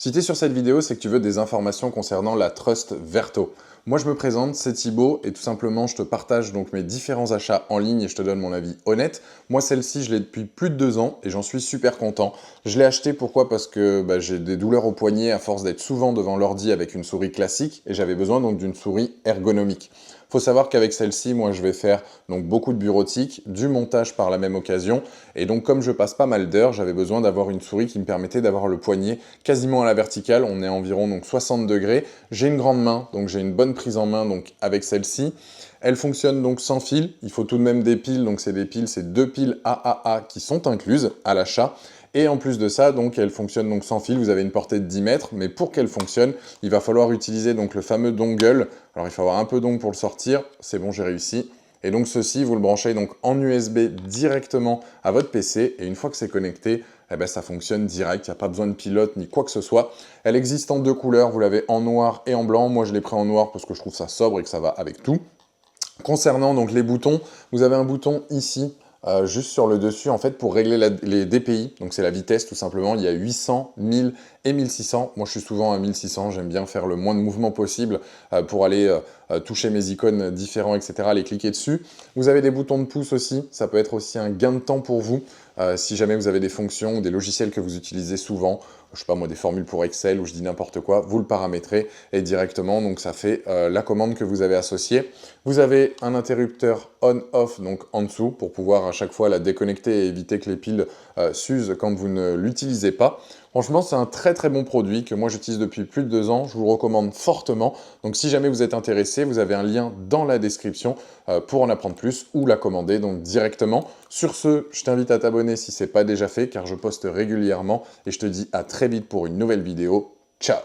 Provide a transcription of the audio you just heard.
Si tu es sur cette vidéo, c'est que tu veux des informations concernant la Trust Verto. Moi, je me présente, c'est Thibaut, et tout simplement, je te partage donc mes différents achats en ligne et je te donne mon avis honnête. Moi, celle-ci, je l'ai depuis plus de 2 ans et j'en suis super content. Je l'ai acheté pourquoi? Parce que j'ai des douleurs au poignet à force d'être souvent devant l'ordi avec une souris classique et j'avais besoin donc d'une souris ergonomique. Faut savoir qu'avec celle-ci, moi, je vais faire donc beaucoup de bureautique, du montage par la même occasion, et donc comme je passe pas mal d'heures, j'avais besoin d'avoir une souris qui me permettait d'avoir le poignet quasiment à la verticale. On est à environ donc 60 degrés. J'ai une grande main, donc j'ai une bonne prise en main donc avec celle-ci. Elle fonctionne donc sans fil. Il faut tout de même des piles, donc c'est des piles, c'est 2 piles AAA qui sont incluses à l'achat. Et en plus de ça, donc elle fonctionne donc sans fil, vous avez une portée de 10 mètres, mais pour qu'elle fonctionne, il va falloir utiliser donc le fameux dongle. Alors il faut avoir un peu d'ongle pour le sortir, c'est bon, j'ai réussi. Et donc ceci, vous le branchez donc en USB directement à votre PC, et une fois que c'est connecté, eh ben, ça fonctionne direct, il n'y a pas besoin de pilote ni quoi que ce soit. Elle existe en 2 couleurs, vous l'avez en noir et en blanc. Moi je l'ai pris en noir parce que je trouve ça sobre et que ça va avec tout. Concernant donc les boutons, vous avez un bouton ici, juste sur le dessus, en fait, pour régler les DPI. Donc c'est la vitesse, tout simplement. Il y a 800, 1000 et 1600. Moi, je suis souvent à 1600. J'aime bien faire le moins de mouvements possible pour aller toucher mes icônes différents, etc., aller cliquer dessus. Vous avez des boutons de pouce aussi. Ça peut être aussi un gain de temps pour vous. Si jamais vous avez des fonctions ou des logiciels que vous utilisez souvent, je sais pas moi, des formules pour Excel ou je dis n'importe quoi, vous le paramétrez et directement, donc ça fait la commande que vous avez associée. Vous avez un interrupteur on-off donc en dessous pour pouvoir à chaque fois la déconnecter et éviter que les piles s'usent quand vous ne l'utilisez pas. Franchement, c'est un très très bon produit que moi j'utilise depuis plus de 2 ans, je vous le recommande fortement. Donc si jamais vous êtes intéressé, vous avez un lien dans la description pour en apprendre plus ou la commander donc directement. Sur ce, je t'invite à t'abonner si ce n'est pas déjà fait car je poste régulièrement et je te dis à très vite pour une nouvelle vidéo. Ciao!